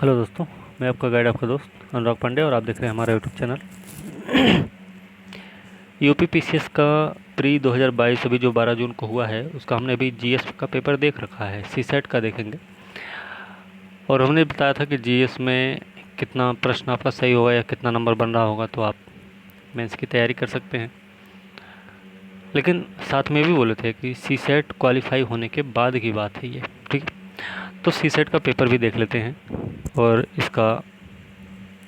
Hello दोस्तों, मैं आपका गाइड, आपका दोस्त अनुराग पांडे और आप देख रहे हैं हमारा यूट्यूब चैनल। यूपी पीसीएस का प्री 2022 अभी जो 12 जून को हुआ है उसका हमने अभी जीएस का पेपर देख रखा है, सीसेट का देखेंगे। और हमने बताया था कि जीएस में कितना प्रश्न आपका सही होगा या कितना नंबर बन रहा होगा तो आप मेंस की तैयारी कर सकते हैं। लेकिन साथ में भी बोले थे कि सीसेट क्वालिफाई होने के बाद की बात है ये, ठीक है। तो सीसेट का पेपर भी देख लेते हैं और इसका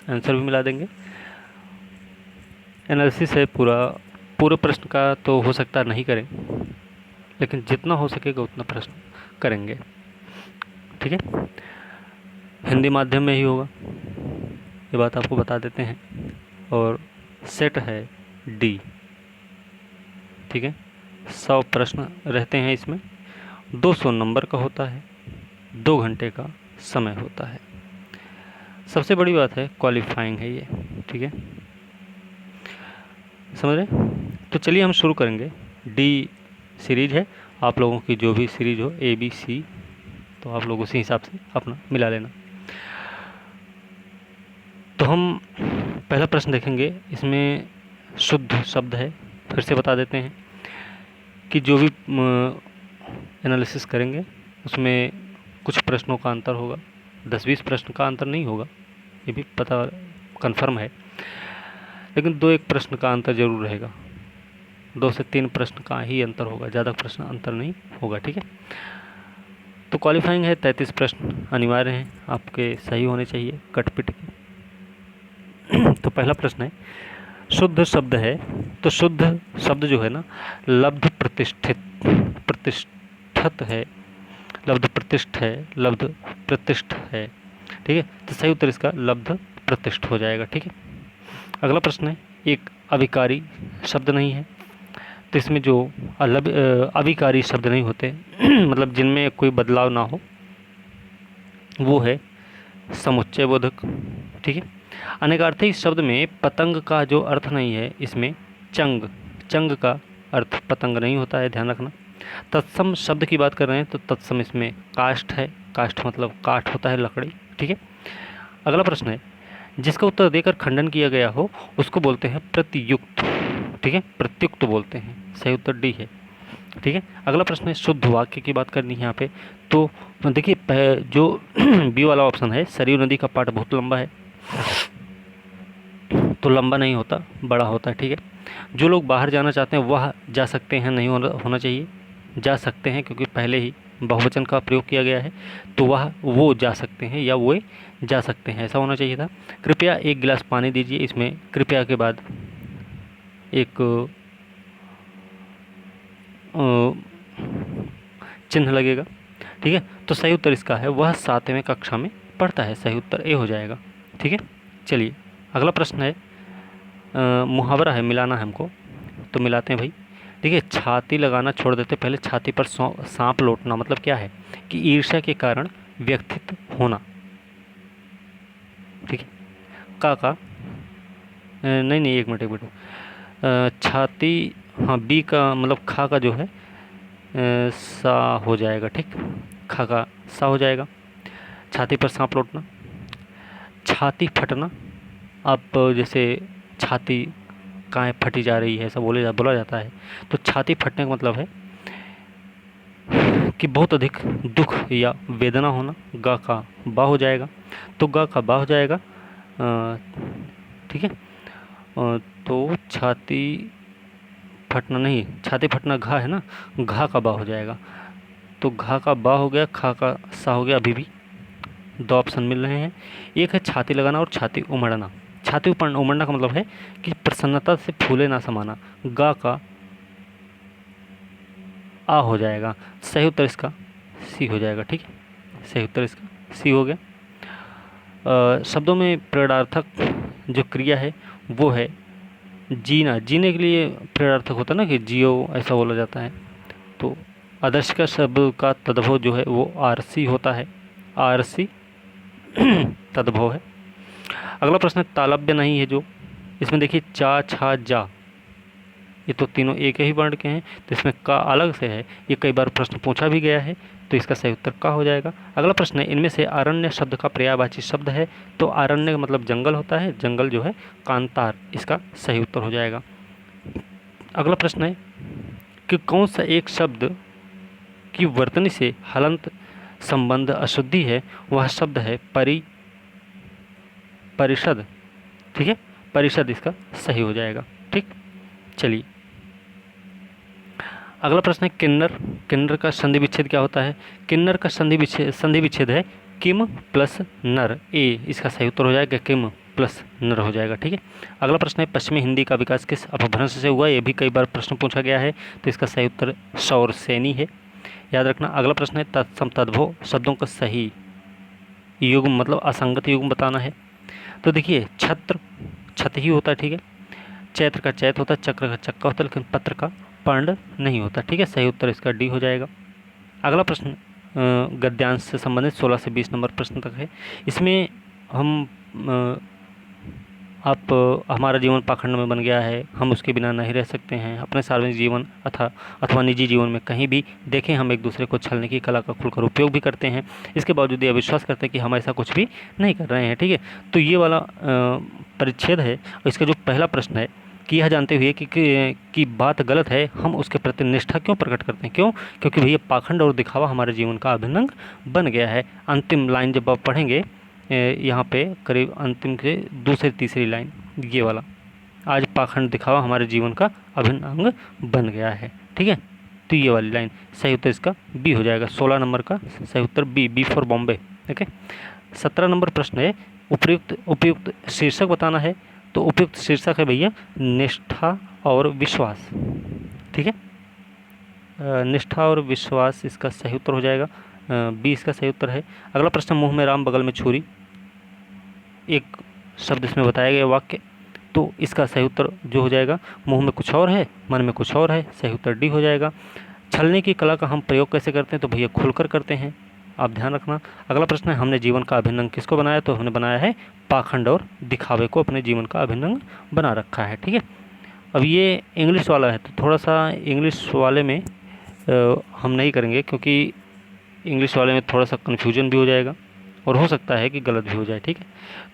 आंसर भी मिला देंगे। एनालिसिस है पूरे प्रश्न का तो हो सकता नहीं करें, लेकिन जितना हो सकेगा उतना प्रश्न करेंगे, ठीक है। हिंदी माध्यम में ही होगा, ये बात आपको बता देते हैं। और सेट है डी, ठीक है। 100 प्रश्न रहते हैं इसमें, 200 नंबर का होता है, 2 घंटे का समय होता है। सबसे बड़ी बात है क्वालिफाइंग है ये, ठीक है, समझ रहे। तो चलिए हम शुरू करेंगे। डी सीरीज है, आप लोगों की जो भी सीरीज हो ए बी सी, तो आप लोग उसी हिसाब से अपना मिला लेना। तो हम पहला प्रश्न देखेंगे, इसमें शुद्ध शब्द है। फिर से बता देते हैं कि जो भी एनालिसिस करेंगे उसमें कुछ प्रश्नों का अंतर होगा, 10-20 प्रश्न का अंतर नहीं होगा, ये भी पता कंफर्म है। लेकिन 2-1 प्रश्न का अंतर जरूर रहेगा, 2 से 3 प्रश्न का ही अंतर होगा, ज़्यादा प्रश्न अंतर नहीं होगा, ठीक है। तो क्वालिफाइंग है, 33 प्रश्न अनिवार्य हैं, आपके सही होने चाहिए कटपिट के। तो पहला प्रश्न है, शुद्ध शब्द है। तो शुद्ध शब्द जो है ना, लब्ध प्रतिष्ठित है, लब्ध प्रतिष्ठ है, लब्ध प्रतिष्ठ है, ठीक है। तो सही उत्तर इसका लब्ध प्रतिष्ठ हो जाएगा, ठीक है। अगला प्रश्न है, एक अविकारी शब्द नहीं है। तो इसमें जो अविकारी शब्द नहीं होते मतलब जिनमें कोई बदलाव ना हो, वो है समुच्चय बोधक, ठीक है। अनेकार्थी शब्द में पतंग का जो अर्थ नहीं है, इसमें चंग का अर्थ पतंग नहीं होता है, ध्यान रखना। तत्सम शब्द की बात कर रहे हैं तो तत्सम इसमें काष्ठ है, काष्ठ मतलब काठ होता है, लकड़ी, ठीक है। अगला प्रश्न है, जिसका उत्तर देकर खंडन किया गया हो उसको बोलते हैं प्रत्युक्त, ठीक है, प्रत्युक्त बोलते हैं। सही उत्तर डी है, ठीक है। अगला प्रश्न है, शुद्ध वाक्य की बात करनी है यहाँ पे। तो देखिए जो बी वाला ऑप्शन है, सरयू नदी का पाठ बहुत लंबा है, तो लंबा नहीं होता, बड़ा होता है, ठीक है। जो लोग बाहर जाना चाहते हैं वह जा सकते हैं, नहीं होना चाहिए जा सकते हैं, क्योंकि पहले ही बहुवचन का प्रयोग किया गया है, तो वो जा सकते हैं या वो जा सकते हैं, ऐसा होना चाहिए था। कृपया 1 गिलास पानी दीजिए, इसमें कृपया के बाद एक चिन्ह लगेगा, ठीक है। तो सही उत्तर इसका है, वह 7वें कक्षा में पढ़ता है, सही उत्तर ए हो जाएगा, ठीक है। चलिए अगला प्रश्न है, मुहावरा है, मिलाना है हमको, तो मिलाते हैं भाई। देखिए, छाती लगाना छोड़ देते, पहले छाती पर सांप लौटना मतलब क्या है कि ईर्ष्या के कारण व्यथित होना, ठीक है। का नहीं, एक मिनट छाती, हाँ बी का मतलब खा का जो है सा हो जाएगा, ठीक, खा का सा हो जाएगा। छाती पर सांप लौटना, छाती फटना, आप जैसे छाती काहे फटी जा रही है ऐसा बोला जाता है, तो छाती फटने का मतलब है कि बहुत अधिक दुख या वेदना होना। गा का बा हो जाएगा, तो गा का बा हो जाएगा, ठीक है। तो छाती फटना नहीं, छाती फटना घा है ना, घा का बा हो जाएगा, तो घा का बा हो गया, खा का सा हो गया। अभी भी 2 ऑप्शन मिल रहे हैं, एक है छाती लगाना और छाती उमड़ना। छाती उमड़ना का मतलब है कि प्रसन्नता से फूले ना समाना। गा का आ हो जाएगा, सही उत्तर इसका सी हो जाएगा, ठीक है। सही उत्तर इसका सी हो गया। शब्दों में प्रेरणार्थक जो क्रिया है वो है जीना, जीने के लिए प्रेरणार्थक होता है ना कि जियो, ऐसा बोला जाता है। तो आदर्श का शब्द का तद्भव जो है वो आरसी होता है, आरसी तद्भव है। अगला प्रश्न तालव्य नहीं है जो, इसमें देखिए चा छा जा, ये तो तीनों एक ही वर्ण के हैं, तो इसमें का अलग से है, ये कई बार प्रश्न पूछा भी गया है, तो इसका सही उत्तर का हो जाएगा। अगला प्रश्न है, इनमें से अरण्य शब्द का पर्यायवाची शब्द है, तो अरण्य का मतलब जंगल होता है, जंगल जो है कांतार, इसका सही उत्तर हो जाएगा। अगला प्रश्न है कि कौन सा एक शब्द की वर्तनी से हलंत संबंध अशुद्धि है, वह शब्द है परिषद। ठीक है, परिषद इसका सही हो जाएगा। ठीक, चलिए अगला प्रश्न है, किन्नर का संधि विच्छेद क्या होता है? किन्नर का संधि विच्छेद है किम प्लस नर, ए इसका सही उत्तर हो जाएगा, किम प्लस नर हो जाएगा। ठीक है, अगला प्रश्न है, पश्चिमी हिंदी का विकास किस अपभ्रंश से हुआ? ये भी कई बार प्रश्न पूछा गया है, तो इसका सही उत्तर शौरसेनी है, याद रखना। अगला प्रश्न है, तत्सम तद्भव शब्दों का सही युग्म मतलब असंगत युग्म बताना है। तो देखिए, छत ही होता है, ठीक है, चैत्र का चैत होता है, चक्र का चक्का होता है, लेकिन पत्र का पर्ण नहीं होता। ठीक है, सही उत्तर इसका डी हो जाएगा। अगला प्रश्न गद्यांश से संबंधित 16 से 20 नंबर प्रश्न तक है। इसमें हम हमारा जीवन पाखंड में बन गया है, हम उसके बिना नहीं रह सकते हैं, अपने सार्वजनिक जीवन अथवा निजी जीवन में कहीं भी देखें हम एक दूसरे को छलने की कला का खुलकर उपयोग भी करते हैं, इसके बावजूद ये विश्वास करते हैं कि हम ऐसा कुछ भी नहीं कर रहे हैं। ठीक है, तो ये वाला परिच्छेद है। और इसका जो पहला प्रश्न है कि यह जानते हुए कि बात गलत है, हम उसके प्रति निष्ठा क्यों प्रकट करते हैं? क्यों? क्योंकि भैया पाखंड और दिखावा हमारे जीवन का अभिन्न अंग बन गया है। अंतिम लाइन जब आप पढ़ेंगे यहाँ पे करीब अंतिम के दूसरी तीसरी लाइन, ये वाला, आज पाखंड दिखावा हमारे जीवन का अभिन्न अंग बन गया है। ठीक है, तो ये वाली लाइन सही उत्तर इसका बी हो जाएगा। 16 नंबर का सही उत्तर B for Bombay. Okay, 17 number प्रश्न है, उपयुक्त शीर्षक बताना है। तो उपयुक्त शीर्षक है भैया निष्ठा और विश्वास। ठीक है, निष्ठा और विश्वास इसका सही उत्तर हो जाएगा, बी इसका सही उत्तर है। अगला प्रश्न, मुंह में राम बगल में छुरी, एक शब्द इसमें बताया गया वाक्य, तो इसका सही उत्तर जो हो जाएगा, मुंह में कुछ और है मन में कुछ और है, सही उत्तर डी हो जाएगा। छलने की कला का हम प्रयोग कैसे करते हैं? तो भैया खुलकर करते हैं, आप ध्यान रखना। अगला प्रश्न है, हमने जीवन का अभिन्न अंग किसको बनाया? तो हमने बनाया है पाखंड और दिखावे को अपने जीवन का अभिन्न अंग बना रखा है। ठीक है, अब ये इंग्लिश वाला है, तो थोड़ा सा इंग्लिश वाले में हम नहीं करेंगे, क्योंकि इंग्लिश वाले में थोड़ा सा कन्फ्यूजन भी हो जाएगा और हो सकता है कि गलत भी हो जाए। ठीक है,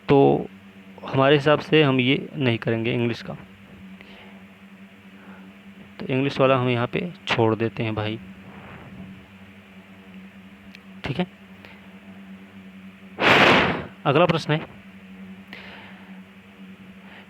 तो हमारे हिसाब से हम ये नहीं करेंगे इंग्लिश का, तो इंग्लिश वाला हम यहाँ पे छोड़ देते हैं भाई। ठीक है, अगला प्रश्न है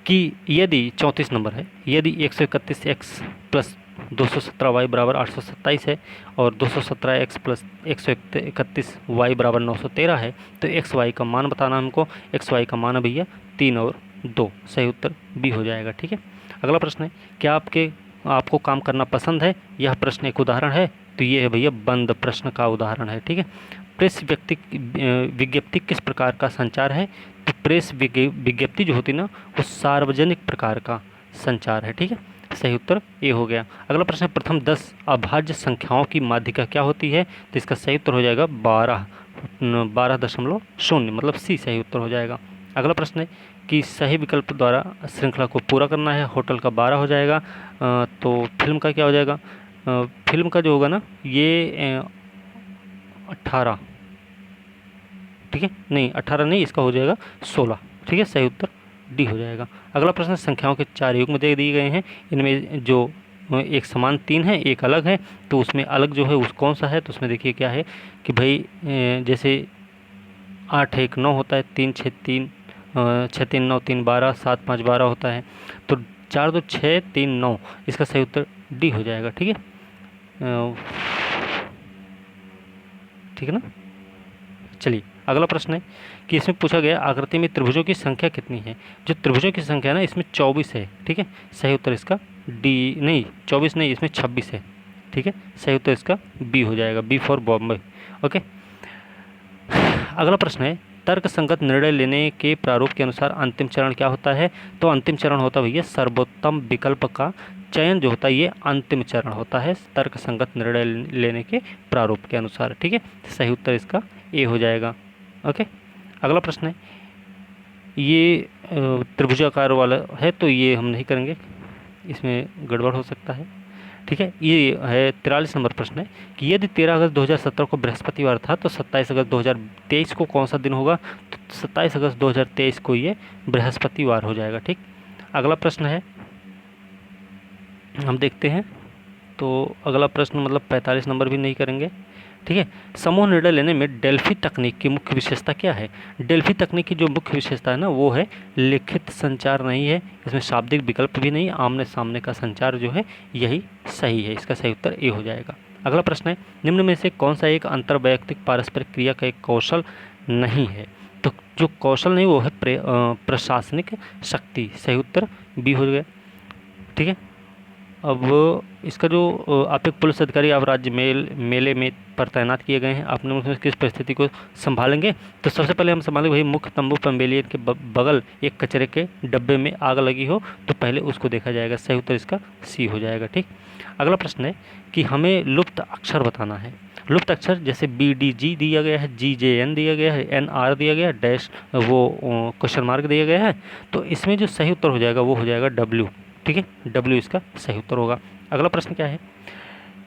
कि यदि 34 नंबर है, यदि 131x प्लस 217y बराबर 827 है और 217x प्लस 131y बराबर 913 है, तो एक्स वाई का मान बताना हमको। एक्स वाई का मान है भैया 3 और 2, सही उत्तर बी हो जाएगा। ठीक है, अगला प्रश्न है, क्या आपको काम करना पसंद है? यह प्रश्न एक उदाहरण है, तो ये है भैया बंद प्रश्न का उदाहरण है। ठीक है, प्रेस विज्ञप्ति किस प्रकार का संचार है? तो प्रेस विज्ञप्ति जो होती है ना, वो सार्वजनिक प्रकार का संचार है। ठीक है, सही उत्तर ए हो गया। अगला प्रश्न है, प्रथम 10 अभाज्य संख्याओं की माध्यिका क्या होती है? तो इसका सही उत्तर हो जाएगा 12.0 मतलब सी सही उत्तर हो जाएगा। अगला प्रश्न है कि सही विकल्प द्वारा श्रृंखला को पूरा करना है। होटल का 12 हो जाएगा, तो फिल्म का क्या हो जाएगा? फिल्म का जो होगा ना, ये 18, ठीक है, नहीं 18 नहीं, इसका हो जाएगा 16। ठीक है, सही उत्तर डी हो जाएगा। अगला प्रश्न, संख्याओं के 4 युग्म दे दिए गए हैं, इनमें जो एक समान 3 है, एक अलग है, तो उसमें अलग जो है उस कौन सा है? तो उसमें देखिए क्या है कि भाई जैसे 8 1 9 होता है, 3 6 3 6 3 9 3 12 7 5 12 होता है, तो 4 2 6 3 9, इसका सही उत्तर डी हो जाएगा। ठीक है, ठीक है ना। चलिए अगला प्रश्न है कि इसमें पूछा गया आकृति में त्रिभुजों की संख्या कितनी है? जो त्रिभुजों की संख्या है ना, इसमें 24 है। ठीक है, सही उत्तर इसका डी, नहीं 24 नहीं, इसमें 26 है। ठीक है, सही उत्तर इसका बी हो जाएगा, बी फॉर बॉम्बे। ओके, अगला प्रश्न है, तर्क संगत निर्णय लेने के प्रारूप के अनुसार अंतिम चरण क्या होता है? तो अंतिम चरण होता है भैया सर्वोत्तम विकल्प का चयन जो होता है, ये अंतिम चरण होता है तर्क संगत निर्णय लेने के प्रारूप के अनुसार। ठीक है, सही उत्तर इसका ए हो जाएगा। ओके, अगला प्रश्न है, ये त्रिभुजाकार वाला है, तो ये हम नहीं करेंगे, इसमें गड़बड़ हो सकता है। ठीक है। ये है 43 नंबर प्रश्न है कि यदि 13 अगस्त 2017 को बृहस्पतिवार था तो 27 अगस्त 2023 को कौन सा दिन होगा? तो 27 अगस्त 2023 को ये बृहस्पतिवार हो जाएगा। ठीक, अगला प्रश्न है, हम देखते हैं। तो अगला प्रश्न मतलब 45 नंबर भी नहीं करेंगे। ठीक है, समूह निर्णय लेने में डेल्फी तकनीक की मुख्य विशेषता क्या है? डेल्फी तकनीक की जो मुख्य विशेषता है ना, वो है लिखित संचार नहीं है, इसमें शाब्दिक विकल्प भी नहीं, आमने सामने का संचार जो है यही सही है। इसका सही उत्तर ए हो जाएगा। अगला प्रश्न है, निम्न में से कौन सा एक अंतर्वैयक्तिक पारस्परिक क्रिया का एक कौशल नहीं है? तो जो कौशल नहीं वो है प्रशासनिक शक्ति। सही उत्तर बी हो गया। ठीक है, अब इसका जो आप एक पुलिस अधिकारी आप राज्य मेले में पर तैनात किए गए हैं, आपने उसमें किस परिस्थिति को संभालेंगे? तो सबसे पहले हम संभालेंगे भाई मुख्य तंबू पवेलियन के बगल एक कचरे के डब्बे में आग लगी हो तो पहले उसको देखा जाएगा। सही उत्तर इसका सी हो जाएगा। ठीक, अगला प्रश्न है कि हमें लुप्त अक्षर बताना है। लुप्त अक्षर जैसे BDG दिया गया है, GJN दिया गया है, NR दिया गया है, डैश वो क्वेश्चन मार्क दिया गया है, तो इसमें जो सही उत्तर हो जाएगा वो हो जाएगा W। ठीक है, W इसका सही उत्तर होगा। अगला प्रश्न क्या है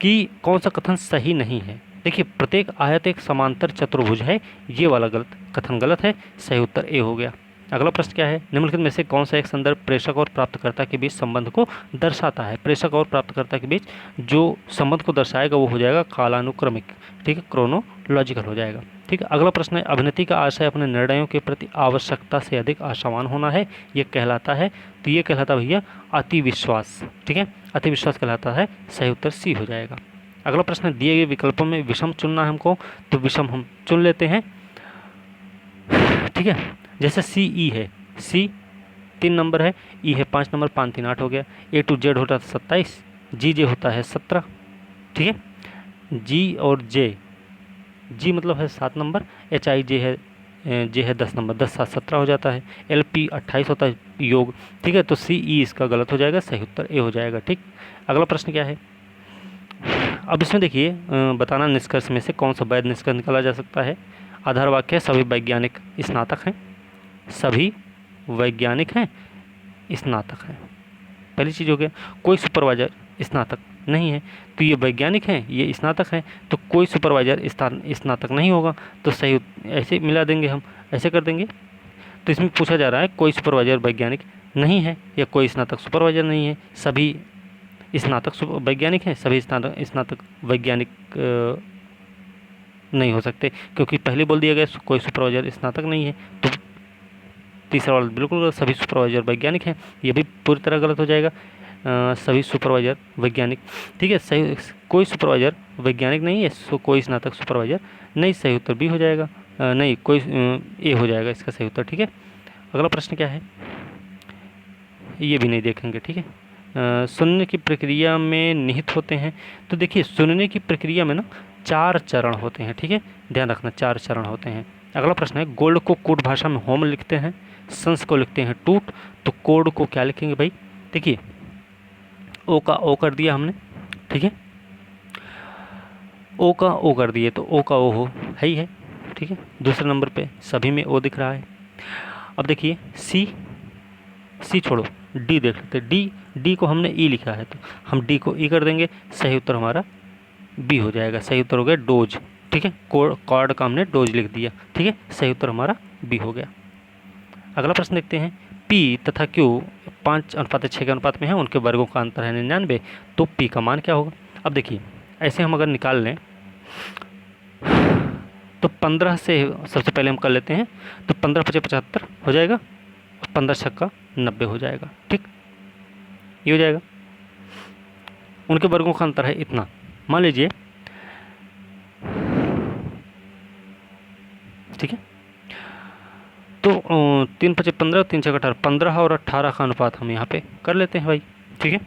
कि कौन सा कथन सही नहीं है? देखिए, प्रत्येक आयत एक समांतर चतुर्भुज है, ये वाला कथन गलत है। सही उत्तर ए हो गया। अगला प्रश्न क्या है, निम्नलिखित में से कौन सा एक संदर्भ प्रेषक और प्राप्तकर्ता के बीच संबंध को दर्शाता है? प्रेषक और प्राप्तकर्ता के बीच जो संबंध को दर्शाएगा वो हो जाएगा कालानुक्रमिक। ठीक है, क्रोनोलॉजिकल हो जाएगा। ठीक है, अगला प्रश्न है, अभिनेत्री का आशय अपने निर्णयों के प्रति आवश्यकता से अधिक आशावान होना है, ये कहलाता है? तो ये कहलाता भैया अति विश्वास। ठीक है, अति विश्वास कहलाता है। सही उत्तर सी हो जाएगा। अगला प्रश्न है, दिए गए विकल्पों में विषम चुनना है हमको, तो विषम हम चुन लेते हैं। ठीक है, जैसे CE है, C 3 नंबर है, E है 5 नंबर, 5 3 8 हो गया। A to Z होता है 27, GJ होता है 17। ठीक है, G और J, G मतलब है 7 नंबर, HIJ है J है 10 नंबर, 10 7 17 हो जाता है। LP 28 होता है योग। ठीक है, तो CE इसका गलत हो जाएगा, सही उत्तर ए हो जाएगा। ठीक, अगला प्रश्न क्या है, अब इसमें देखिए बताना निष्कर्ष में से कौन सा वैध निष्कर्ष निकाला जा सकता है? आधार वाक्य है सभी वैज्ञानिक स्नातक हैं, सभी वैज्ञानिक हैं स्नातक हैं। पहली चीज़ हो गया, कोई सुपरवाइजर स्नातक नहीं है, तो ये वैज्ञानिक हैं ये स्नातक हैं, तो कोई सुपरवाइजर स्नातक नहीं होगा। तो सही ऐसे मिला देंगे, हम ऐसे कर देंगे। तो इसमें पूछा जा रहा है कोई सुपरवाइजर वैज्ञानिक नहीं है या कोई स्नातक सुपरवाइजर नहीं है, सभी स्नातक वैज्ञानिक हैं, सभी स्नातक वैज्ञानिक नहीं हो सकते, क्योंकि पहले बोल दिया गया कोई सुपरवाइजर स्नातक नहीं है। तो तीसरा वाला बिल्कुल गलत, सभी सुपरवाइजर वैज्ञानिक हैं, ये भी पूरी तरह गलत हो जाएगा। सभी सुपरवाइजर वैज्ञानिक। ठीक है, सही कोई सुपरवाइजर वैज्ञानिक नहीं है, कोई स्नातक सुपरवाइजर नहीं। सही उत्तर बी हो जाएगा, नहीं कोई ए हो जाएगा इसका सही उत्तर। ठीक है, अगला प्रश्न क्या है, ये भी नहीं देखेंगे। ठीक है, सुनने की प्रक्रिया में निहित होते हैं। तो देखिए, सुनने की प्रक्रिया में ना 4 चरण होते हैं। ठीक है, ध्यान रखना 4 चरण होते हैं। अगला प्रश्न है, गोल्ड को कूट भाषा में होम लिखते हैं, संस को लिखते हैं टूट, तो कोड को क्या लिखेंगे भाई? देखिए, ओ का ओ कर दिया हमने। ठीक है, ओ का ओ कर दिए तो ओ का ओ हो है ही है। ठीक है, दूसरे नंबर पे सभी में ओ दिख रहा है। अब देखिए सी छोड़ो, डी देख लेते हैं। डी को हमने ई लिखा है तो हम डी को ई कर देंगे। सही उत्तर हमारा बी हो जाएगा। सही उत्तर हो गया डोज। ठीक है, कॉर्ड का हमने डोज लिख दिया। ठीक है, सही उत्तर हमारा बी हो गया। अगला प्रश्न देखते हैं, पी तथा क्यू 5:6 के अनुपात में है, उनके वर्गों का अंतर है 99, तो पी का मान क्या होगा? अब देखिए, ऐसे हम अगर निकाल लें तो 15 से सबसे पहले हम कर लेते हैं, तो 15 × 5 = 75 हो जाएगा, 15 × 6 = 90 हो जाएगा। ठीक, ये हो जाएगा। उनके वर्गों का अंतर है इतना, मान लीजिए। ठीक है, तो 3 × 5 = 15, 3 × 6 = 18, 15 और 18 का अनुपात हम यहाँ पे कर लेते हैं भाई। ठीक है,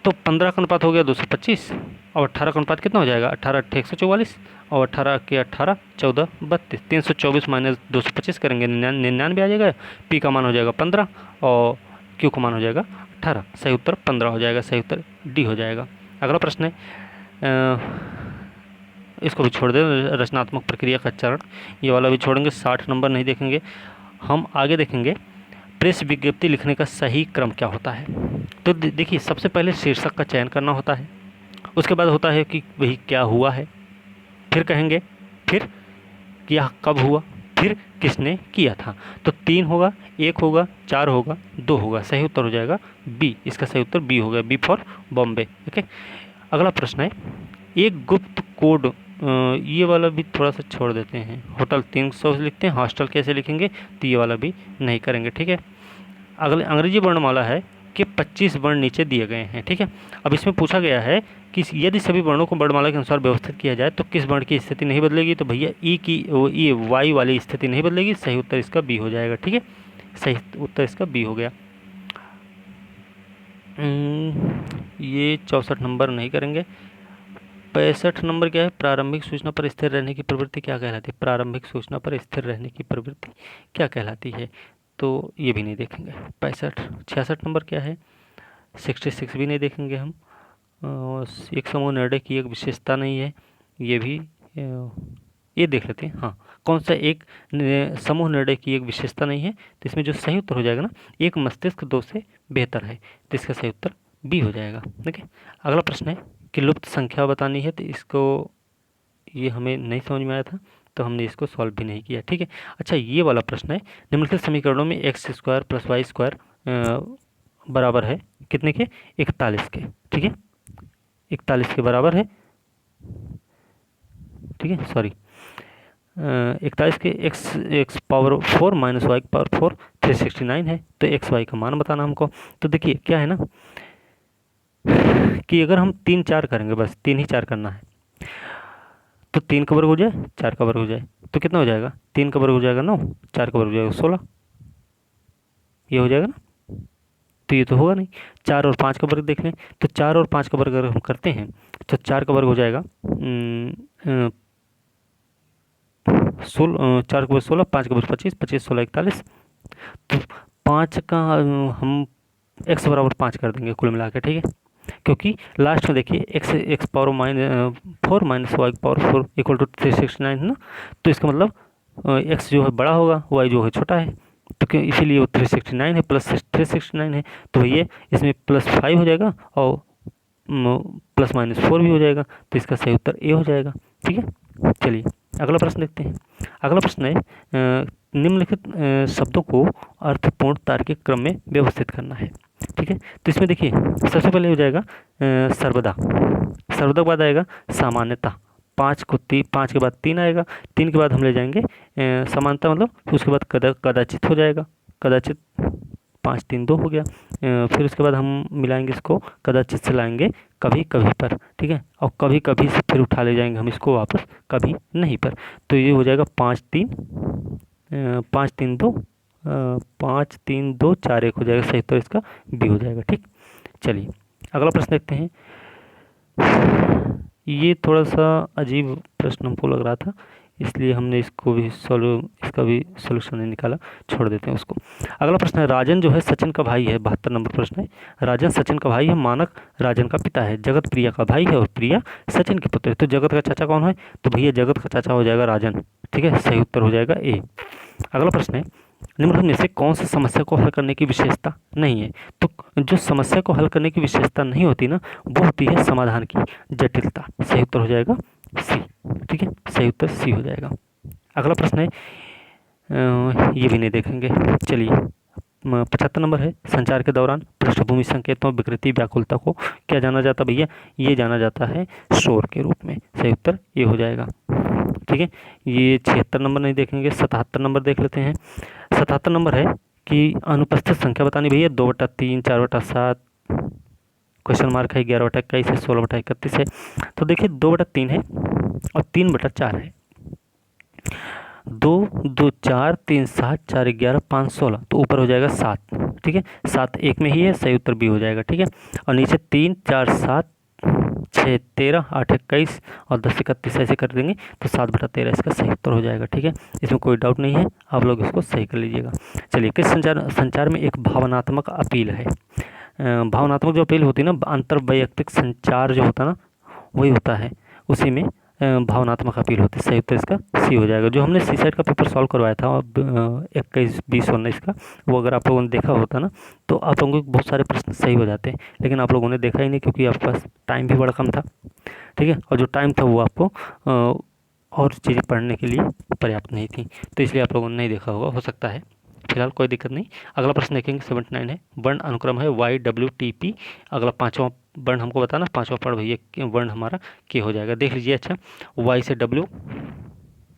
तो 15 का अनुपात हो गया 225 और 18 का अनुपात कितना हो जाएगा? 18 × 8 = 144 और 18 के 18 14 32, 324 - 225 करेंगे 99 आ जाएगा। पी का मान हो जाएगा 15 और क्यू का मान हो जाएगा 18। सही उत्तर 15 हो जाएगा। सही उत्तर डी हो जाएगा। अगला प्रश्न है, इसको भी छोड़ दें, रचनात्मक प्रक्रिया का चरण, ये वाला भी छोड़ेंगे, 60 नंबर नहीं देखेंगे। हम आगे देखेंगे प्रेस विज्ञप्ति लिखने का सही क्रम क्या होता है। तो देखिए, सबसे पहले शीर्षक का चयन करना होता है, उसके बाद होता है कि वही क्या हुआ है, फिर कहेंगे, फिर क्या कब हुआ, फिर किसने किया था। तो 3 होगा, 1 होगा, 4 होगा, 2 होगा। सही उत्तर हो जाएगा बी। इसका सही उत्तर बी हो गया, बी फॉर बॉम्बे। ओके, अगला प्रश्न है, एक गुप्त कोड, ये वाला भी थोड़ा सा छोड़ देते हैं। होटल 300 लिखते हैं, हॉस्टल कैसे लिखेंगे, तो ये वाला भी नहीं करेंगे। ठीक है, अगले अंग्रेजी वर्णमाला है कि 25 वर्ण नीचे दिए गए हैं। ठीक है, अब इसमें पूछा गया है कि यदि सभी वर्णों को वर्णमाला के अनुसार व्यवस्थित किया जाए तो किस वर्ण की स्थिति नहीं बदलेगी। तो भैया ई की ये वाई वाली स्थिति नहीं बदलेगी। सही उत्तर इसका बी हो जाएगा। ठीक है, सही उत्तर इसका बी हो गया। ये 64 नंबर नहीं करेंगे। 65 नंबर क्या है, प्रारंभिक सूचना पर स्थिर रहने की प्रवृत्ति क्या कहलाती है। प्रारंभिक सूचना पर स्थिर रहने की प्रवृत्ति क्या कहलाती है, तो ये भी नहीं देखेंगे। 66 नंबर क्या है, 66 भी नहीं देखेंगे हम। एक समूह निर्णय की एक विशेषता नहीं है, ये भी ये देख लेते हैं। हाँ, कौन सा एक समूह निर्णय की एक विशेषता नहीं है, तो इसमें जो सही उत्तर हो जाएगा ना, एक मस्तिष्क 2 से बेहतर है, तो इसका सही उत्तर बी हो जाएगा। देखिए, अगला प्रश्न है कि लुप्त संख्या बतानी है, तो इसको ये हमें नहीं समझ में आया था, तो हमने इसको सॉल्व भी नहीं किया। ठीक है, अच्छा ये वाला प्रश्न है, निम्नलिखित समीकरणों में x square plus y square बराबर है कितने के, 41 के। ठीक है, 41 के बराबर है। ठीक है, सॉरी, 41 के x power 4 minus y power 4 369 है। तो एक्स वाई का मान बताना हमको। तो देखिए क्या है ना कि अगर हम 3 4 करेंगे, बस 3 ही 4 करना है, तो 3 का वर्ग हो जाए, 4 का वर्ग हो जाए, तो कितना हो जाएगा, 3 का वर्ग हो जाएगा 9, 4 का वर्ग हो जाएगा 16, ये हो जाएगा ना। तो ये तो होगा नहीं। 4 और 5 का वर्ग देख लें, तो 4 और 5 का वर्ग अगर हम करते हैं तो 4 का वर्ग हो जाएगा 4 का वर्ग 16, 5 का वर्ग 25, 25 16 41। तो 5 का हम x बराबर 5 कर देंगे कुल मिला के। ठीक है, क्योंकि लास्ट में देखिए x power -4 minus y power 4 equal to 369 है ना। तो इसका मतलब x जो है बड़ा होगा, y जो है छोटा है, तो क्यों, इसीलिए वो 369 है, प्लस 369 है। तो भैया इसमें +5 हो जाएगा और +-4 भी हो जाएगा, तो इसका सही उत्तर ए हो जाएगा। ठीक है, चलिए अगला प्रश्न देखते हैं। अगला प्रश्न है निम्नलिखित शब्दों को अर्थपूर्ण तार्किक क्रम में व्यवस्थित करना है। ठीक है, तो इसमें देखिए सबसे पहले हो जाएगा सर्वदा, सर्वदा के बाद आएगा सामान्यता, 5 के बाद 3 आएगा, 3 के बाद हम ले जाएंगे समानता, मतलब उसके बाद कदाचित हो जाएगा, कदाचित 5 3 2 हो गया। फिर उसके बाद हम मिलाएंगे इसको, कदाचित से लाएंगे कभी कभी पर। ठीक है, और कभी कभी से फिर उठा ले जाएंगे हम इसको वापस कभी नहीं पर। तो ये हो जाएगा 5 3 2 5 3 2 4 1 हो जाएगा। सही तो इसका बी हो जाएगा। ठीक, चलिए अगला प्रश्न देखते हैं। ये थोड़ा सा अजीब प्रश्न हमको लग रहा था, इसलिए हमने इसका भी सोल्यूशन नहीं निकाला, छोड़ देते हैं उसको। अगला प्रश्न है, राजन जो है सचिन का भाई है। 72 नंबर प्रश्न है, राजन सचिन का भाई है, मानक राजन का पिता है, जगत प्रिया का भाई है और प्रिया सचिन की पुत्र है। तो जगत का चाचा कौन है, तो भैया जगत का चाचा हो जाएगा राजन। ठीक है, सही उत्तर हो जाएगा ए। अगला प्रश्न है, निम्नलिखित में से कौन सी समस्या को हल करने की विशेषता नहीं है। तो जो समस्या को हल करने की विशेषता नहीं होती ना, वो होती है समाधान की जटिलता। सही उत्तर हो जाएगा सी। ठीक है, सही उत्तर सी हो जाएगा। अगला प्रश्न है, ये भी नहीं देखेंगे। चलिए 75 नंबर है, संचार के दौरान पृष्ठभूमि संकेतों विकृति व्याकुलता को क्या जाना जाता भैया, ये जाना जाता है शोर के रूप में। सही उत्तर ये हो जाएगा। ठीक है, ये 76 नंबर नहीं देखेंगे, 77 नंबर देख लेते हैं। 77 नंबर है कि अनुपस्थित संख्या बतानी भैया, 2/3 4/7, क्वेश्चन मार्क है, 11/21 है, 16/31 है। तो देखिए 2/3 है और 3/4 है। 2 2 4 3 7 4 11 5 16, तो ऊपर हो जाएगा 7। ठीक है, 7 एक में ही है, सही उत्तर बी हो जाएगा। ठीक है, और नीचे 3 4 7 6 13 8 21 और 10 31 ऐसे कर देंगे, तो 7/13 इसका सही उत्तर हो जाएगा। ठीक है, इसमें कोई डाउट नहीं है, आप लोग इसको सही कर लीजिएगा। चलिए, किस संचार में एक भावनात्मक अपील है। भावनात्मक जो अपील होती है ना, अंतर वैयक्तिक संचार जो होता है ना, वही होता है, उसी में भावनात्मक अपील होती है। सही उत्तर इसका सी हो जाएगा। जो हमने सी साइड का पेपर सॉल्व करवाया था 21, 20, 19 का, वो अगर आप लोगों ने देखा होता ना तो आप लोगों को बहुत सारे प्रश्न सही हो जाते हैं, लेकिन आप लोगों ने देखा ही नहीं क्योंकि आपके पास टाइम भी बड़ा कम था। ठीक है, और जो टाइम था वो आपको और चीज़ें पढ़ने के लिए पर्याप्त नहीं थी, तो इसलिए आप लोगों ने नहीं देखा होगा, हो सकता है। फिलहाल कोई दिक्कत नहीं। अगला प्रश्न देखेंगे 79 है, वर्ण अनुक्रम है YWTP। अगला पांचवा वर्ण हमको बताना, पांचवा पढ़ भैया वर्ण हमारा के हो जाएगा। देख लीजिए, अच्छा Y से W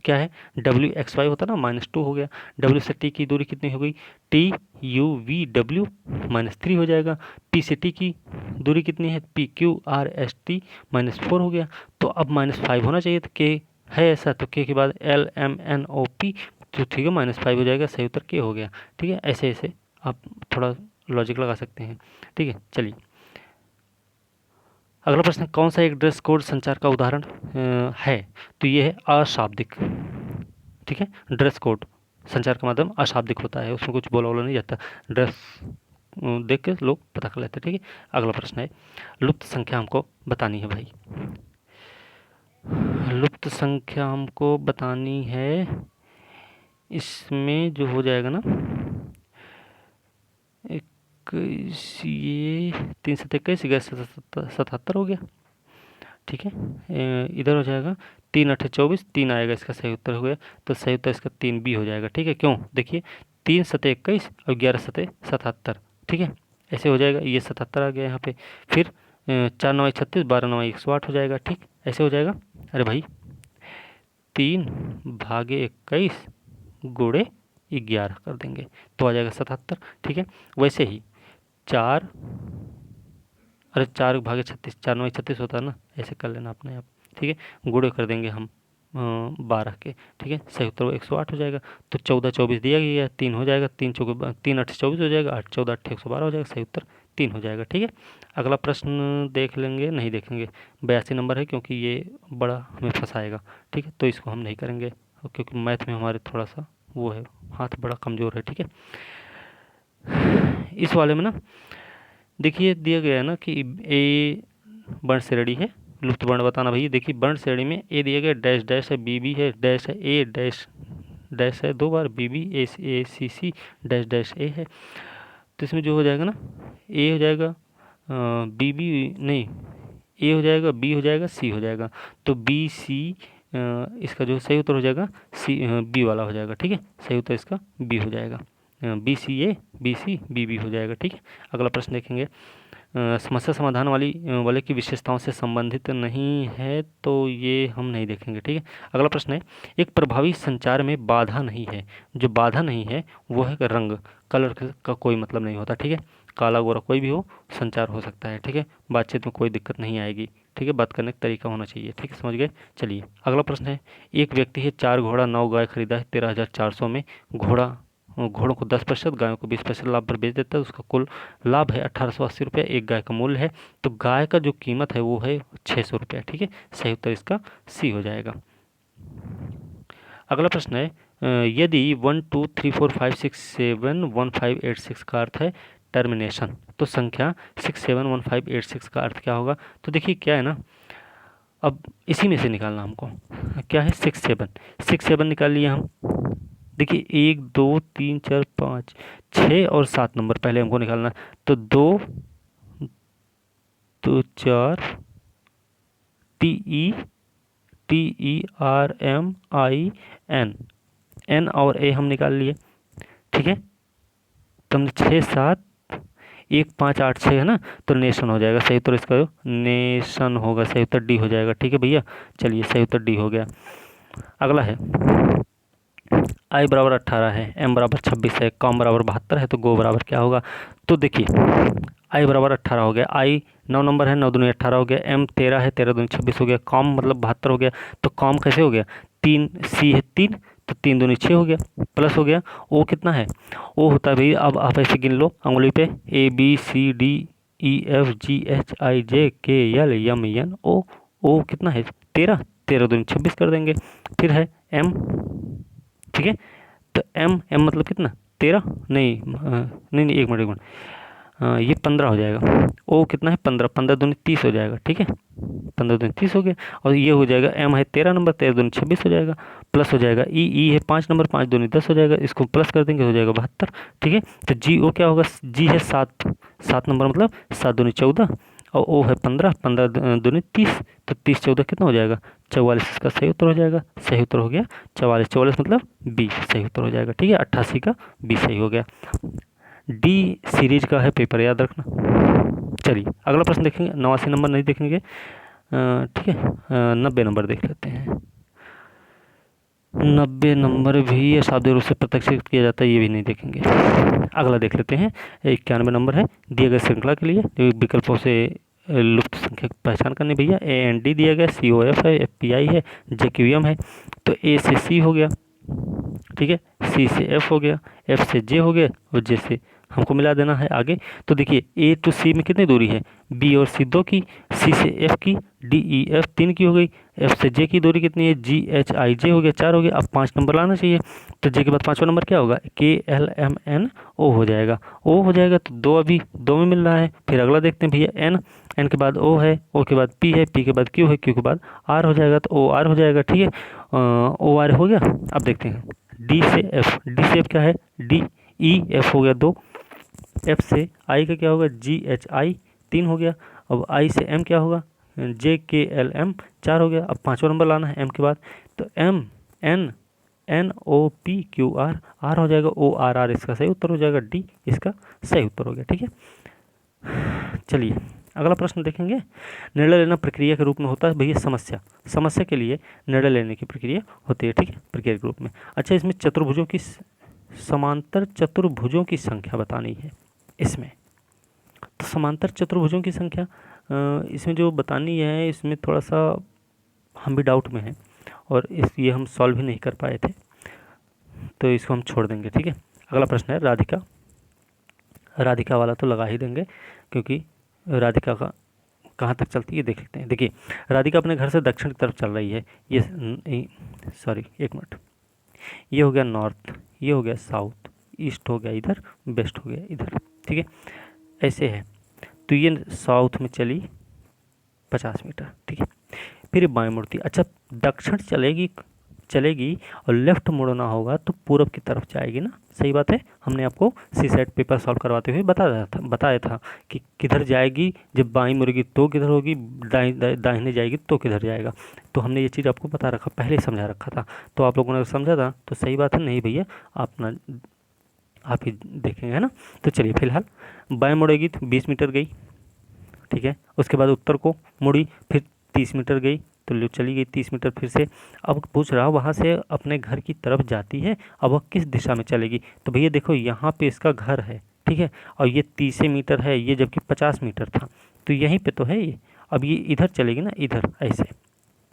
क्या है, WXY होता ना, -2 हो गया। W से T की दूरी कितनी हो गई, TUVW -3 हो जाएगा। P से T की दूरी कितनी है, PQRST -4 हो गया। तो अब -5 होना चाहिए, तो K है ऐसा, तो K के बाद LMNOP, तो ठीक है -5 हो जाएगा। सही उत्तर K हो गया। ठीक है, ऐसे ऐसे आप थोड़ा लॉजिक लगा सकते हैं। ठीक है, चलिए अगला प्रश्न, कौन सा एक ड्रेस कोड संचार का उदाहरण है, तो ये है अशाब्दिक। ठीक है, ड्रेस कोड संचार का माध्यम अशाब्दिक होता है, उसमें कुछ बोला नहीं जाता, ड्रेस देख के लोग पता कर लेते हैं। ठीक है, अगला प्रश्न है, लुप्त संख्या हमको बतानी है भाई। लुप्त संख्या हमको बतानी है, इसमें जो हो जाएगा ना, ये 3 से 21, 77 हो गया। ठीक है, इधर हो जाएगा 3 8 24, 3 आएगा, इसका सही उत्तर हो गया। तो सही उत्तर इसका 3B हो जाएगा। ठीक है, क्यों, देखिए 3 7 21 और 11 7 77। ठीक है, ऐसे हो जाएगा, ये 77 आ गया यहाँ पे। फिर 4 9 36, 12 9 108 हो जाएगा। ठीक, ऐसे हो जाएगा। अरे भाई 3 भागे 21 गुणे 11 कर देंगे तो आ जाएगा 77। ठीक है, वैसे ही 4, अरे 4 भागे 36, 4 9 36 होता है ना, ऐसे कर लेना अपने आप। ठीक है, गुणे कर देंगे हम 12 के। ठीक है, सही उत्तर 108 हो जाएगा। तो 14 24 दिया गया है, 3 हो जाएगा, 3 चौके 3 8 24 हो जाएगा, 8 14 8 112 हो जाएगा। सही उत्तर 3 हो जाएगा। ठीक है, अगला प्रश्न देख लेंगे, नहीं देखेंगे, 82 नंबर है, क्योंकि ये बड़ा हमें फंसाएगा। ठीक है, तो इसको हम नहीं करेंगे, क्योंकि मैथ में हमारे थोड़ा सा वो है, हाथ बड़ा कमज़ोर है। ठीक है, इस वाले में ना देखिए दिया गया है ना कि ए वर्ण श्रेणी है, लुप्त वर्ण बताना भैया। देखिए वर्ण श्रेणी में ए दिया गया, डैश डैश है, बी है, डैश है, ए डैश डैश है 2 बार, बी ए सी सी डैश डैश ए है। तो इसमें जो हो जाएगा ना, ए हो जाएगा, बी नहीं, ए हो जाएगा, बी हो जाएगा, सी हो जाएगा। तो बी सी इसका जो सही उत्तर हो जाएगा सी, बी वाला हो जाएगा। ठीक है, सही उत्तर इसका बी हो जाएगा, BC BB हो जाएगा। ठीक है, अगला प्रश्न देखेंगे, समस्या समाधान वाले की विशेषताओं से संबंधित नहीं है, तो ये हम नहीं देखेंगे। ठीक है, अगला प्रश्न है, एक प्रभावी संचार में बाधा नहीं है। जो बाधा नहीं है वो है रंग, कलर का कोई मतलब नहीं होता। ठीक है, काला गोरा कोई भी हो, संचार हो सकता है। ठीक है, बातचीत में कोई दिक्कत नहीं आएगी। ठीक है, बात करने का तरीका होना चाहिए। ठीक है, समझ गए। चलिए अगला प्रश्न है, एक व्यक्ति है 4 घोड़ा 9 गाय खरीदा है 13,400 में, घोड़ों को 10%, गायों को 20% लाभ पर बेच देता है, उसका कुल लाभ है 1880 रुपये, एक गाय का मूल्य है। तो गाय का जो कीमत है वो है 600 रुपया। ठीक है, सही उत्तर इसका सी हो जाएगा। अगला प्रश्न है, यदि 1 2 3 4 5 6 7 1 5 8 6 का अर्थ है टर्मिनेशन, तो संख्या 6 7 1 5 8 6 का अर्थ क्या होगा। तो देखिए क्या है ना, अब इसी में से निकालना हमको, क्या है 6 7 निकाल लिया हम। देखिए 1 2 3 4 5 6 और 7 नंबर पहले हमको निकालना, तो 2 तो 4 TERMIN और ए हम निकाल लिए। ठीक है, तो हमने 6 7 1 5 8 6 है ना, तो नेशन हो जाएगा। सही उत्तर इसका नेशन होगा, सही उत्तर डी हो जाएगा। ठीक है भैया, चलिए सही उत्तर डी हो गया। अगला है, आई बराबर 18 है, एम बराबर 26 है, कॉम बराबर 72 है, तो गो बराबर क्या होगा। तो देखिए आई बराबर 18 हो गया, आई 9 नंबर है, 9 दूनी 18 हो गया, एम 13 है, 13 दूनी 26 हो गया, कॉम मतलब 72 हो गया। तो कॉम कैसे हो गया, 3 सी है 3, तो 3 दूनी 6 हो गया, प्लस हो गया ओ कितना है, ओ होता है भाई, अब आप ऐसे गिन लो अंगुली पे, ABCDEFGHIJKLMNO, ओ कितना है 13, 13 दूनी 26 कर देंगे। फिर है एम, ठीक है, तो एम मतलब कितना 13, नहीं नहीं नहीं, एक मिनट ये 15 हो जाएगा। ओ कितना है 15, 15 दूनी 30 हो जाएगा, ठीक है, 15 दूनी 30 हो गया। और ये हो जाएगा एम है 13 नंबर, 13 दूनी 26 हो जाएगा। प्लस हो जाएगा ई है 5 नंबर, 5 दूनी 10 हो जाएगा, इसको प्लस कर देंगे हो जाएगा 72, ठीक है। तो जी ओ क्या होगा, जी है 7, 7 नंबर मतलब 7 दूनी 14, और ओ है 15, 15 दूनी 30, तो 30 14 कितना हो जाएगा 44, इसका सही उत्तर हो जाएगा। सही उत्तर हो गया 44, 44 मतलब बी सही उत्तर हो जाएगा, ठीक है। 88 का बी सही हो गया। डी सीरीज का है पेपर, याद रखना। चलिए अगला प्रश्न देखेंगे, 89 नंबर नहीं देखेंगे, ठीक है, 90 नंबर देख लेते हैं। 90 नंबर भी अशाब्दिक रूप से प्रत्यक्षित किया जाता है, ये भी नहीं देखेंगे। अगला देख लेते हैं, 91 नंबर है, दिए गए श्रृंखला के लिए विकल्पों से लुप्त संख्या की पहचान करनी भैया। ए एन डी दिया गया, सी ओ एफ है, एफ पी आई है, जे क्यू एम है। तो ए से सी हो गया, ठीक है, सी से एफ हो गया, एफ से जे हो गया, और जे से हमको मिला देना है आगे। तो देखिए ए टू सी में कितनी दूरी है, बी और सी 2 की, सी से एफ की, डी ई एफ 3 की हो गई, एफ से जे की दूरी कितनी है, जी एच आई जे हो गया 4 हो गया। अब 5 नंबर लाना चाहिए, तो जे के बाद 5वां नंबर क्या होगा, के एल एम एन ओ हो जाएगा। ओ हो जाएगा तो 2 अभी 2 में मिल रहा है। फिर अगला देखते हैं भैया, एन, एन के बाद ओ है, ओ के बाद पी है, पी के बाद क्यू है, क्यू के बाद आर हो जाएगा, तो ओ आर हो जाएगा, ठीक है। ओ आर हो गया। अब देखते हैं डी से एफ, डी से एफ क्या है, डी ई एफ हो गया 2, एफ से आई का क्या होगा, जी एच आई 3 हो गया। अब आई से एम क्या होगा, जे के एल एम 4 हो गया। अब 5वां नंबर लाना है एम के बाद, तो M N N O P Q R, R हो जाएगा, ओ आर आर इसका सही उत्तर हो जाएगा, डी इसका सही उत्तर हो गया, ठीक है। चलिए अगला प्रश्न देखेंगे, निर्णय लेना प्रक्रिया के रूप में होता है भैया समस्या, समस्या के लिए निर्णय लेने की प्रक्रिया होती है, ठीक है, प्रक्रिया के रूप में। अच्छा इसमें चतुर्भुजों की, समांतर चतुर्भुजों की संख्या बतानी है इसमें। तो समांतर चतुर्भुजों की संख्या इसमें जो बतानी है, इसमें थोड़ा सा हम भी डाउट में हैं, और ये हम सॉल्व भी नहीं कर पाए थे, तो इसको हम छोड़ देंगे, ठीक है। अगला प्रश्न है राधिका, राधिका वाला तो लगा ही देंगे, क्योंकि राधिका का कहाँ तक चलती है देख लेते हैं। देखिए राधिका अपने घर से दक्षिण की तरफ चल रही है, ये सॉरी एक मिनट, ये हो गया नॉर्थ, ये हो गया साउथ, ईस्ट हो गया इधर, वेस्ट हो गया इधर, ठीक है, ऐसे है। तो ये साउथ में चली 50 मीटर, ठीक है। फिर बाएं मुड़ती, अच्छा दक्षिण चलेगी, चलेगी और लेफ्ट मुड़ना होगा तो पूरब की तरफ जाएगी ना, सही बात है। हमने आपको सी सेट पेपर सॉल्व करवाते हुए बताया था कि किधर जाएगी, जब बाएं मुड़ेगी तो किधर होगी, दाहिने जाएगी तो किधर जाएगा। तो हमने ये चीज़ आपको बता रखा, पहले ही समझा रखा था, तो आप लोगों ने समझा था तो सही बात है। नहीं भैया आप ही देखेंगे, है ना। तो चलिए फिलहाल बाएं मुड़ेगी तो 20 मीटर गई, ठीक है। उसके बाद उत्तर को मुड़ी, फिर 30 मीटर गई, तो चली गई 30 मीटर फिर से। अब पूछ रहा वहाँ से अपने घर की तरफ जाती है, अब वह किस दिशा में चलेगी। तो भैया देखो यहाँ पे इसका घर है, ठीक है, और ये 30 मीटर है, ये जबकि 50 मीटर था, तो यहीं पे तो है ये। अब ये इधर चलेगी ना, इधर ऐसे,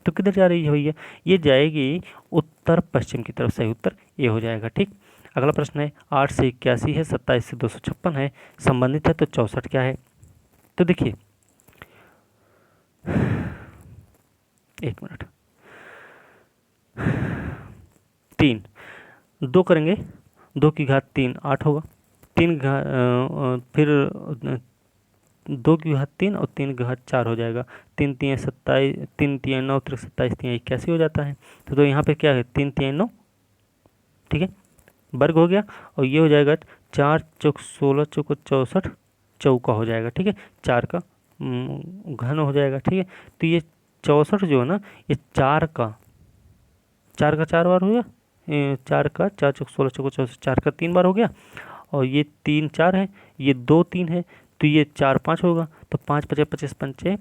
तो किधर जा रही है भैया, ये जाएगी उत्तर पश्चिम की तरफ, सही उत्तर ये हो जाएगा, ठीक। अगला प्रश्न है 8 से 81 है, 27 से 256 है, संबंधित है तो 64 क्या है। तो देखिए एक मिनट, 3 2 करेंगे, 2 की घात 3 8 होगा, 3 फिर 2 की घात 3 और 3 की घात 4 हो जाएगा, 3 3 27, 3 3 9 27 3 81 हो जाता है। तो यहाँ पे क्या है 3 3 9, ठीक है, वर्ग हो गया, और ये हो जाएगा 4 चौक 16 चौक 64 चौका हो जाएगा, ठीक है, 4 का घन हो जाएगा, ठीक है। तो ये 64 जो है ना, ये 4 का 4 बार हो गया, 4 का 4 चौक 16 चौक 64, 4 का 3 बार हो गया, और ये 3 4 है, ये 2 3 है, तो ये 4 5 होगा, तो 5 5 25 पंचे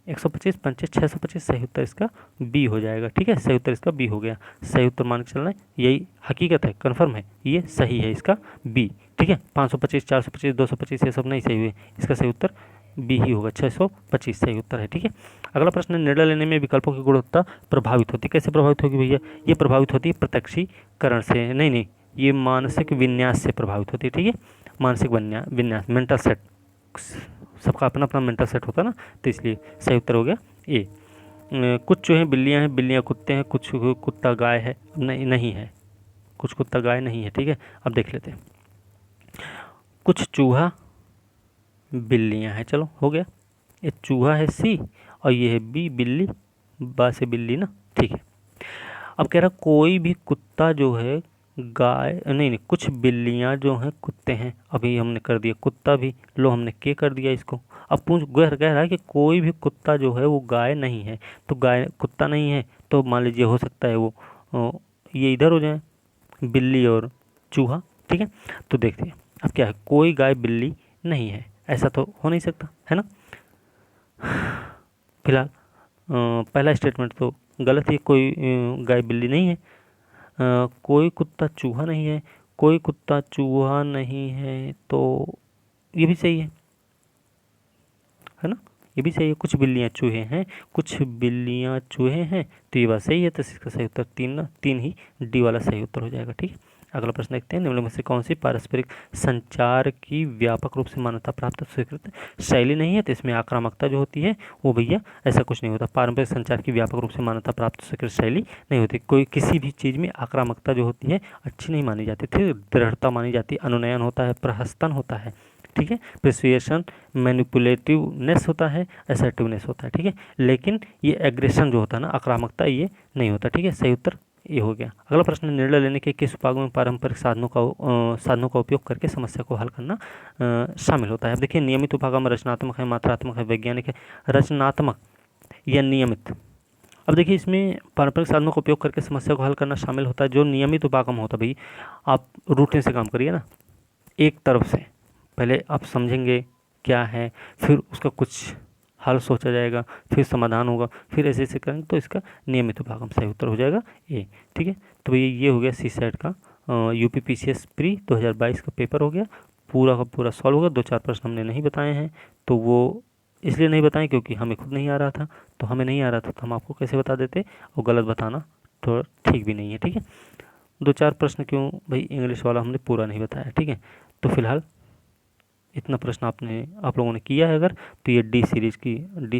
125 पंचे 625, सही उत्तर इसका बी हो जाएगा, ठीक है। सही उत्तर इसका बी हो गया, सही उत्तर मान के चलना है, यही हकीकत है, कन्फर्म है, ये सही है इसका बी, ठीक है। 525 425 225 ये सब नहीं सही हुए, इसका सही उत्तर बी ही होगा, 625 सही उत्तर है, ठीक है। अगला प्रश्न है निर्णय लेने में विकल्पों की गुणवत्ता प्रभावित होती है, कैसे प्रभावित होगी भैया, ये प्रभावित होती है प्रत्यक्षीकरण से, नहीं ये मानसिक विन्यास से प्रभावित होती है, ठीक है, मानसिक विन्यास मेंटल सेट, सबका अपना अपना मेंटल सेट होता है ना, तो इसलिए सही उत्तर हो गया ए। कुछ जो है बिल्लियां हैं, बिल्लियां कुत्ते हैं, कुछ कुत्ता गाय है, नहीं है, कुछ कुत्ता गाय नहीं है, ठीक है। अब देख लेते हैं, कुछ चूहा बिल्लियां हैं। चलो हो गया, ये चूहा है सी और ये है बी बिल्ली, बा से बिल्ली ना, ठीक है। अब कह रहा कोई भी कुत्ता जो है गाय नहीं नहीं कुछ बिल्लियां जो हैं कुत्ते हैं, अभी हमने कर दिया कुत्ता भी, लो हमने के कर दिया इसको। अब पूछ कह रहा है कि कोई भी कुत्ता जो है वो गाय नहीं है, तो गाय कुत्ता नहीं है तो मान लीजिए हो सकता है वो ये इधर हो जाए बिल्ली और चूहा, ठीक है। तो देखते हैं अब क्या है, कोई गाय बिल्ली नहीं है, ऐसा तो हो नहीं सकता है ना। फिलहाल पहला स्टेटमेंट तो गलत है, कोई गाय बिल्ली नहीं है। कोई कुत्ता चूहा नहीं है, कोई कुत्ता चूहा नहीं है तो ये भी सही है ना, ये भी सही है। कुछ बिल्लियां चूहे हैं, कुछ बिल्लियां चूहे हैं, तो ये बात सही है। तो इसका सही उत्तर तीन ना, तीन ही डी वाला सही उत्तर हो जाएगा, ठीक है। अगला प्रश्न देखते हैं, निम्न में से कौन सी पारस्परिक संचार की व्यापक रूप से मान्यता प्राप्त स्वीकृत शैली नहीं है। तो इसमें आक्रामकता जो होती है वो भैया ऐसा कुछ नहीं होता, पारंपरिक संचार की व्यापक रूप से मान्यता प्राप्त स्वीकृत शैली नहीं होती। कोई किसी भी चीज़ में आक्रामकता जो होती है अच्छी नहीं मानी जाती थी, दृढ़ता मानी जाती है, अनुनयन होता है, प्रहस्तन होता है, ठीक है, प्रिसुएशन मैनिपुलेटिवनेस होता है, असर्टिवनेस होता है, ठीक है। लेकिन ये एग्रेशन जो होता है ना, आक्रामकता, ये नहीं होता, ठीक है। सही उत्तर ये हो गया। अगला प्रश्न, निर्णय लेने के किस उपागम में पारंपरिक साधनों का उपयोग करके समस्या को हल करना शामिल होता है। अब देखिए, नियमित उपागम रचनात्मक है, मात्रात्मक है, वैज्ञानिक है। रचनात्मक या नियमित, अब देखिए इसमें पारंपरिक साधनों का उपयोग करके समस्या को हल करना शामिल होता है। जो नियमित उपागम होता है भाई, आप रूटीन से काम करिए ना, एक तरफ से पहले आप समझेंगे क्या है, फिर उसका कुछ हल सोचा जाएगा, फिर समाधान होगा, फिर ऐसे ऐसे करेंगे तो इसका नियमित उपागम सही उत्तर हो जाएगा ए, ठीक है। तो ये हो गया सी सेट का UPPCS प्री 2022 का पेपर हो गया, पूरा का पूरा सॉल्व होगा। 2-4 प्रश्न हमने नहीं बताए हैं, तो वो इसलिए नहीं बताएं क्योंकि हमें खुद नहीं आ रहा था, तो हमें नहीं आ रहा था तो हम आपको कैसे बता देते, और गलत बताना तो ठीक भी नहीं है, ठीक है। 2-4 प्रश्न क्यों भाई, इंग्लिश वाला हमने पूरा नहीं बताया, ठीक है। तो फिलहाल इतना प्रश्न आप लोगों ने किया है अगर, तो ये डी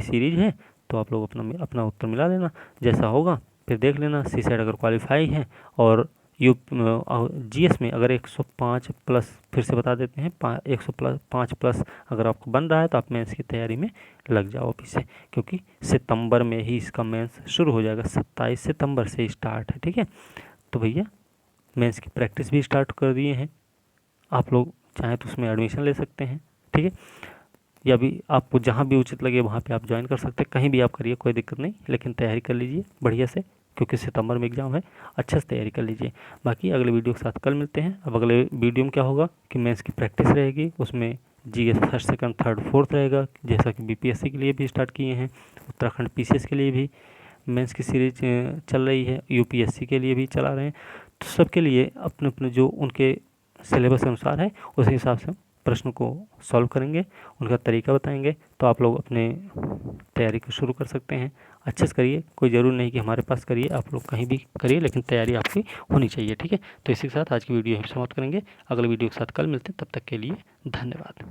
सीरीज है, तो आप लोग अपना उत्तर मिला लेना। जैसा होगा फिर देख लेना, सी साइड अगर क्वालिफाई है और GS में अगर 105 प्लस, फिर से बता देते हैं 105 प्लस अगर आपको बन रहा है तो आप मेंस की तैयारी में लग जाओ अभी से, क्योंकि सितंबर में ही इसका मेंस शुरू हो जाएगा, 27 सितंबर से स्टार्ट है, ठीक है। तो भैया मेंस की प्रैक्टिस भी स्टार्ट कर दिए हैं आप लोग, चाहे तो उसमें एडमिशन ले सकते हैं, ठीक है, या भी आपको जहाँ भी उचित लगे वहाँ पे आप ज्वाइन कर सकते हैं, कहीं भी आप करिए कोई दिक्कत नहीं, लेकिन तैयारी कर लीजिए बढ़िया से, क्योंकि सितंबर में एग्ज़ाम है, अच्छे से तैयारी कर लीजिए। बाकी अगले वीडियो के साथ कल मिलते हैं। अब अगले वीडियो में क्या होगा कि मेंस की प्रैक्टिस रहेगी, उसमें GS first second third fourth रहेगा, जैसा कि BPSC के लिए भी स्टार्ट किए हैं, उत्तराखंड PCS के लिए भी मेंस की सीरीज चल रही है, UPSC के लिए भी चला रहे हैं। तो सबके लिए अपने अपने जो उनके सिलेबस अनुसार है उसी हिसाब से हम प्रश्न को सॉल्व करेंगे, उनका तरीका बताएंगे, तो आप लोग अपने तैयारी को शुरू कर सकते हैं। अच्छे से करिए, कोई ज़रूर नहीं कि हमारे पास करिए, आप लोग कहीं भी करिए, लेकिन तैयारी आपकी होनी चाहिए, ठीक है। तो इसी के साथ आज की वीडियो हम समाप्त करेंगे, अगले वीडियो के साथ कल मिलते हैं, तब तक के लिए धन्यवाद।